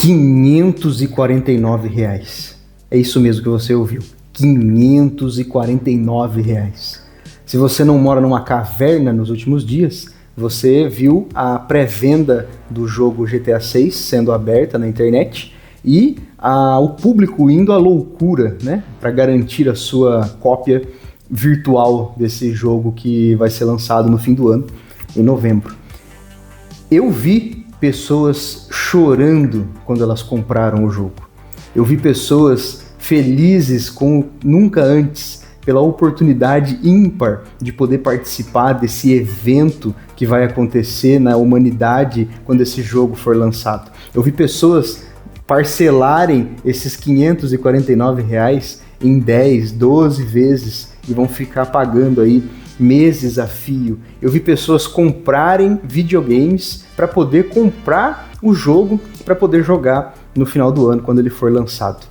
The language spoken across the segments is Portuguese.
R$ 549. É isso mesmo que você ouviu. R$ 549. Se você não mora numa caverna nos últimos dias, você viu a pré-venda do jogo GTA 6 sendo aberta na internet e o público indo à loucura, né, para garantir a sua cópia virtual desse jogo que vai ser lançado no fim do ano, em novembro. Eu vi pessoas chorando quando elas compraram o jogo. Eu vi pessoas felizes como nunca antes pela oportunidade ímpar de poder participar desse evento que vai acontecer na humanidade quando esse jogo for lançado. Eu vi pessoas parcelarem esses R$ 549 em 10, 12 vezes e vão ficar pagando aí meses a fio. Eu vi pessoas comprarem videogames para poder comprar o jogo para poder jogar no final do ano quando ele for lançado.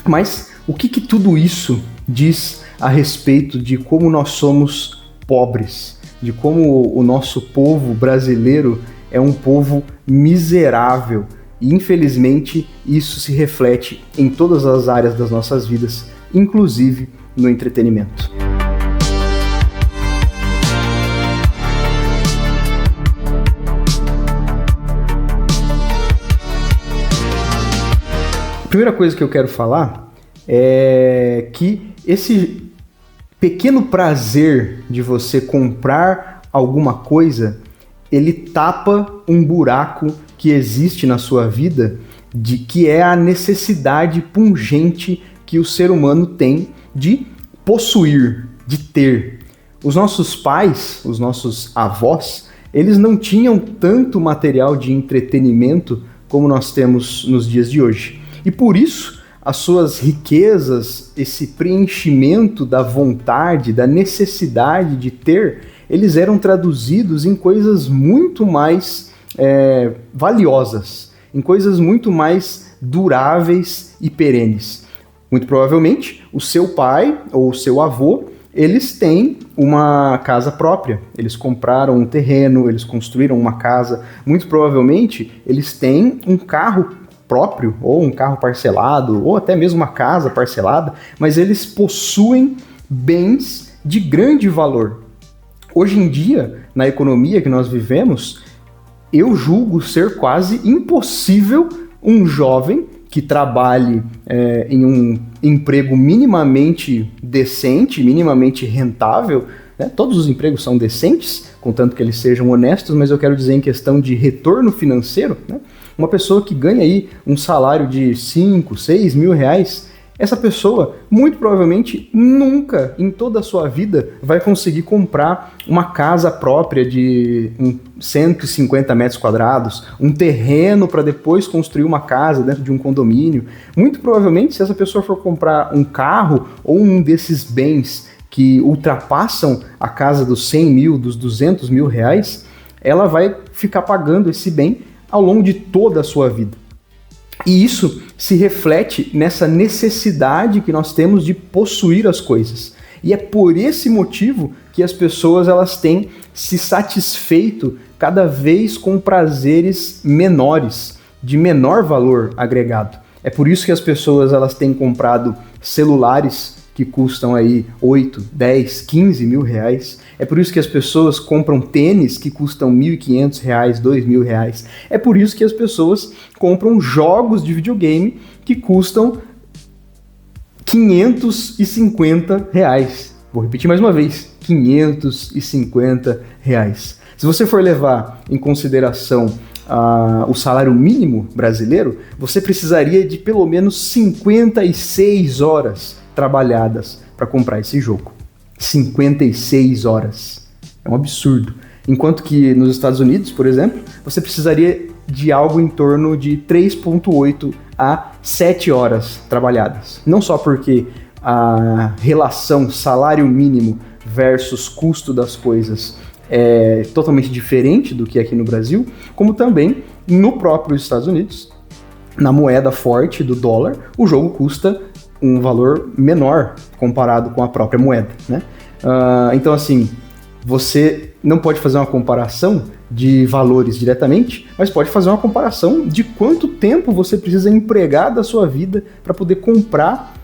Mas o que tudo isso diz a respeito de como nós somos pobres, de como o nosso povo brasileiro é um povo miserável e infelizmente isso se reflete em todas as áreas das nossas vidas, inclusive no entretenimento. A primeira coisa que eu quero falar é que esse pequeno prazer de você comprar alguma coisa, ele tapa um buraco que existe na sua vida, de que é a necessidade pungente que o ser humano tem de possuir, de ter. Os nossos pais, os nossos avós, eles não tinham tanto material de entretenimento como nós temos nos dias de hoje. E por isso, as suas riquezas, esse preenchimento da vontade, da necessidade de ter, eles eram traduzidos em coisas muito mais valiosas, em coisas muito mais duráveis e perenes. Muito provavelmente, o seu pai ou o seu avô, eles têm uma casa própria, eles compraram um terreno, eles construíram uma casa, muito provavelmente eles têm um carro próprio, ou um carro parcelado, ou até mesmo uma casa parcelada, mas eles possuem bens de grande valor. Hoje em dia, na economia que nós vivemos, eu julgo ser quase impossível um jovem que trabalhe em um emprego minimamente decente, minimamente rentável, né? Todos os empregos são decentes, contanto que eles sejam honestos, mas eu quero dizer em questão de retorno financeiro, né? Uma pessoa que ganha aí um salário de 5, 6 mil reais, essa pessoa muito provavelmente nunca em toda a sua vida vai conseguir comprar uma casa própria de 150 metros quadrados, um terreno para depois construir uma casa dentro de um condomínio. Muito provavelmente, se essa pessoa for comprar um carro ou um desses bens que ultrapassam a casa dos 100 mil, dos 200 mil reais, ela vai ficar pagando esse bem ao longo de toda a sua vida. E isso se reflete nessa necessidade que nós temos de possuir as coisas. E é por esse motivo que as pessoas elas têm se satisfeito cada vez com prazeres menores, de menor valor agregado. É por isso que as pessoas elas têm comprado celulares que custam aí 8, 10, 15 mil reais. É por isso que as pessoas compram tênis que custam R$1.500, R$2.000. É por isso que as pessoas compram jogos de videogame que custam R$550. Vou repetir mais uma vez, R$550. Se você for levar em consideração o salário mínimo brasileiro, você precisaria de pelo menos 56 horas trabalhadas para comprar esse jogo. 56 horas. É um absurdo. Enquanto que nos Estados Unidos, por exemplo, você precisaria de algo em torno de 3,8 a 7 horas trabalhadas. Não só porque a relação salário mínimo versus custo das coisas é totalmente diferente do que aqui no Brasil, como também no próprio Estados Unidos, na moeda forte do dólar, o jogo custa um valor menor comparado com a própria moeda, né? Então, assim, você não pode fazer uma comparação de valores diretamente, mas pode fazer uma comparação de quanto tempo você precisa empregar da sua vida para poder comprar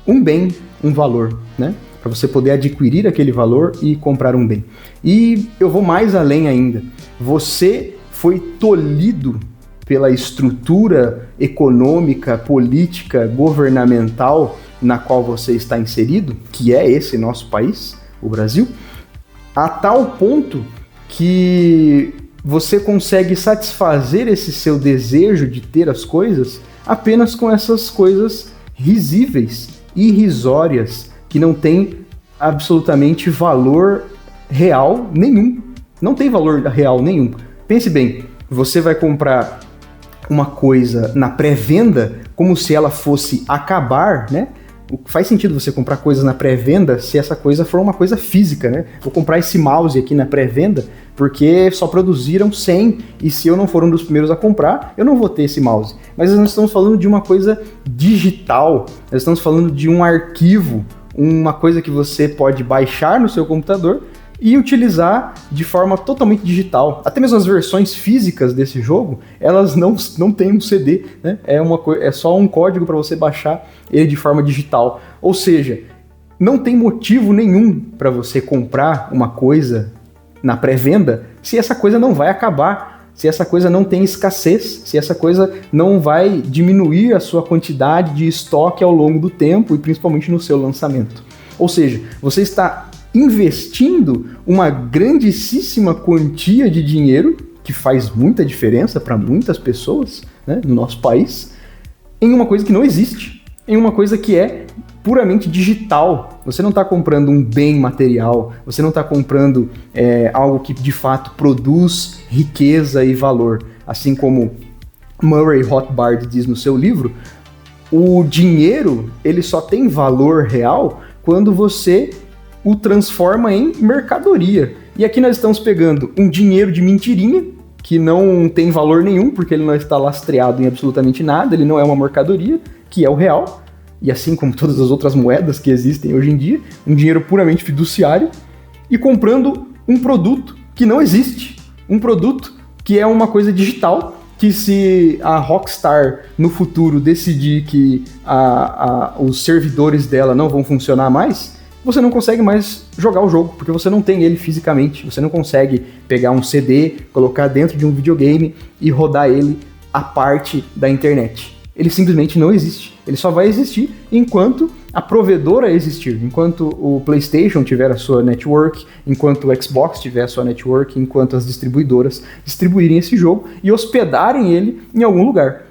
um bem, um valor, né? Para você poder adquirir aquele valor e comprar um bem. E eu vou mais além ainda. Você foi tolhido pela estrutura econômica, política, governamental na qual você está inserido, que é esse nosso país, o Brasil, a tal ponto que você consegue satisfazer esse seu desejo de ter as coisas apenas com essas coisas risíveis, irrisórias, que não tem absolutamente valor real nenhum. Não tem valor real nenhum. Pense bem, você vai comprar uma coisa na pré-venda como se ela fosse acabar, né? Faz sentido você comprar coisas na pré-venda se essa coisa for uma coisa física, né? Vou comprar esse mouse aqui na pré-venda porque só produziram 100 e se eu não for um dos primeiros a comprar, eu não vou ter esse mouse. Mas nós estamos falando de uma coisa digital, nós estamos falando de um arquivo, uma coisa que você pode baixar no seu computador e utilizar de forma totalmente digital. Até mesmo as versões físicas desse jogo, elas não têm um CD, né? É só um código para você baixar ele de forma digital. Ou seja, não tem motivo nenhum para você comprar uma coisa na pré-venda se essa coisa não vai acabar, se essa coisa não tem escassez, se essa coisa não vai diminuir a sua quantidade de estoque ao longo do tempo e principalmente no seu lançamento. Ou seja, você está investindo uma grandíssima quantia de dinheiro, que faz muita diferença para muitas pessoas, né, no nosso país, em uma coisa que não existe, em uma coisa que é puramente digital. Você não está comprando um bem material, você não está comprando algo que de fato produz riqueza e valor. Assim como Murray Rothbard diz no seu livro, o dinheiro ele só tem valor real quando você o transforma em mercadoria. E aqui nós estamos pegando um dinheiro de mentirinha, que não tem valor nenhum, porque ele não está lastreado em absolutamente nada, ele não é uma mercadoria, que é o real, e assim como todas as outras moedas que existem hoje em dia, um dinheiro puramente fiduciário, e comprando um produto que não existe, um produto que é uma coisa digital, que se a Rockstar no futuro decidir que os servidores dela não vão funcionar mais, você não consegue mais jogar o jogo, porque você não tem ele fisicamente, você não consegue pegar um CD, colocar dentro de um videogame e rodar ele à parte da internet. Ele simplesmente não existe. Ele só vai existir enquanto a provedora existir, enquanto o PlayStation tiver a sua network, enquanto o Xbox tiver a sua network, enquanto as distribuidoras distribuírem esse jogo e hospedarem ele em algum lugar.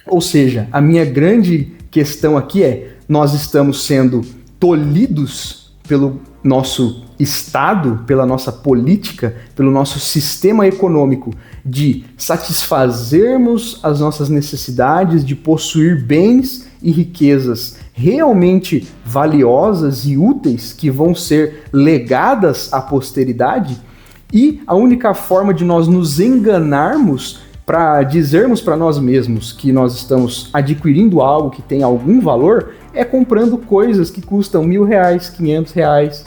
Ou seja, a minha grande questão aqui é, nós estamos sendo tolhidos pelo nosso Estado, pela nossa política, pelo nosso sistema econômico de satisfazermos as nossas necessidades de possuir bens e riquezas realmente valiosas e úteis que vão ser legadas à posteridade, e a única forma de nós nos enganarmos para dizermos para nós mesmos que nós estamos adquirindo algo que tem algum valor é comprando coisas que custam R$1.000, R$500,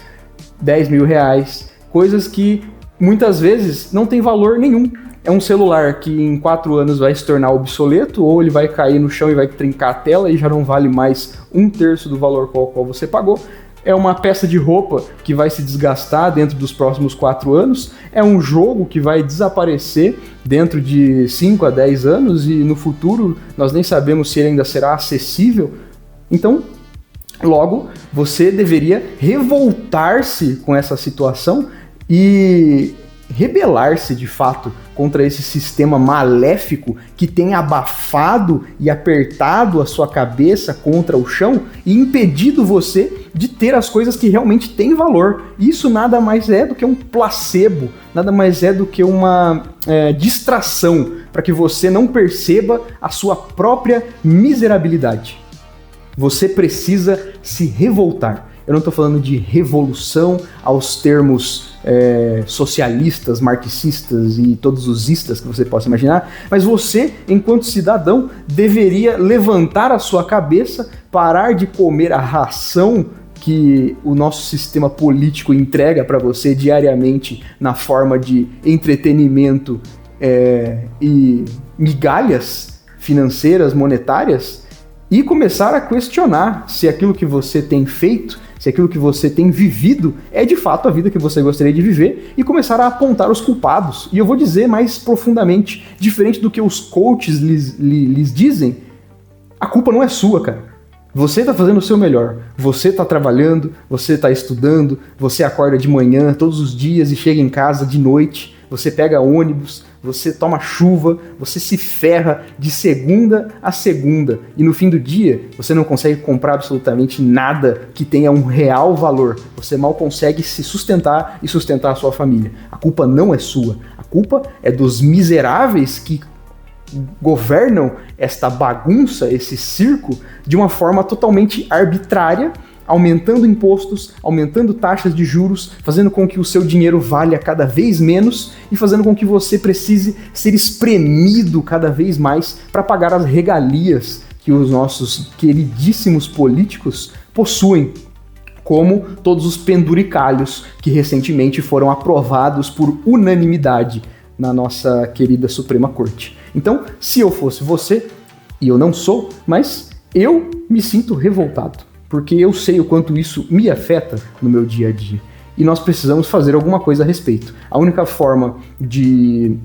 R$10.000, coisas que muitas vezes não tem valor nenhum. É um celular que em 4 anos vai se tornar obsoleto, ou ele vai cair no chão e vai trincar a tela e já não vale mais 1/3 do valor qual você pagou. É uma peça de roupa que vai se desgastar dentro dos próximos 4 anos. É um jogo que vai desaparecer dentro de 5 a 10 anos e no futuro nós nem sabemos se ele ainda será acessível. Então, logo, você deveria revoltar-se com essa situação e rebelar-se de fato contra esse sistema maléfico que tem abafado e apertado a sua cabeça contra o chão e impedido você de ter as coisas que realmente têm valor. Isso nada mais é do que um placebo, nada mais é do que uma distração para que você não perceba a sua própria miserabilidade. Você precisa se revoltar. Eu não estou falando de revolução aos termos socialistas, marxistas e todos os istas que você possa imaginar, mas você, enquanto cidadão, deveria levantar a sua cabeça, parar de comer a ração que o nosso sistema político entrega para você diariamente na forma de entretenimento e migalhas financeiras, monetárias, e começar a questionar se aquilo que você tem feito, se aquilo que você tem vivido é de fato a vida que você gostaria de viver, e começar a apontar os culpados. E eu vou dizer mais profundamente, diferente do que os coaches lhes dizem, a culpa não é sua, cara. Você está fazendo o seu melhor, você está trabalhando, você está estudando, você acorda de manhã todos os dias e chega em casa de noite, você pega ônibus, você toma chuva, você se ferra de segunda a segunda e no fim do dia você não consegue comprar absolutamente nada que tenha um real valor, você mal consegue se sustentar e sustentar a sua família. A culpa não é sua, a culpa é dos miseráveis que governam esta bagunça, esse circo, de uma forma totalmente arbitrária, aumentando impostos, aumentando taxas de juros, fazendo com que o seu dinheiro valha cada vez menos e fazendo com que você precise ser espremido cada vez mais para pagar as regalias que os nossos queridíssimos políticos possuem, como todos os penduricalhos que recentemente foram aprovados por unanimidade na nossa querida Suprema Corte. Então, se eu fosse você, e eu não sou, mas eu me sinto revoltado, porque eu sei o quanto isso me afeta no meu dia a dia. E nós precisamos fazer alguma coisa a respeito. A única forma de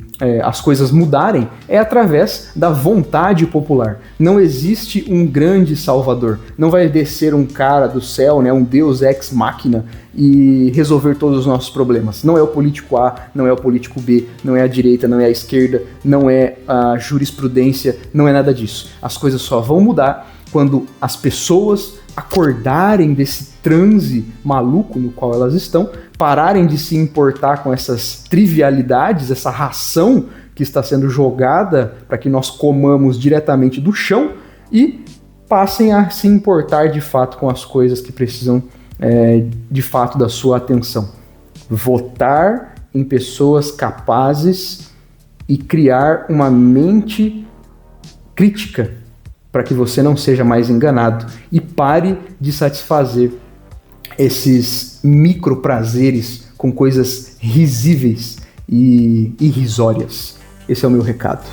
as coisas mudarem é através da vontade popular. Não existe um grande salvador. Não vai descer um cara do céu, né, um deus ex machina, e resolver todos os nossos problemas. Não é o político A, não é o político B, não é a direita, não é a esquerda, não é a jurisprudência, não é nada disso. As coisas só vão mudar quando as pessoas acordarem desse transe maluco no qual elas estão, pararem de se importar com essas trivialidades, essa ração que está sendo jogada para que nós comamos diretamente do chão e passem a se importar de fato com as coisas que precisam de fato da sua atenção. Votar em pessoas capazes e criar uma mente crítica para que você não seja mais enganado e pare de satisfazer esses micro prazeres com coisas risíveis e irrisórias. Esse é o meu recado.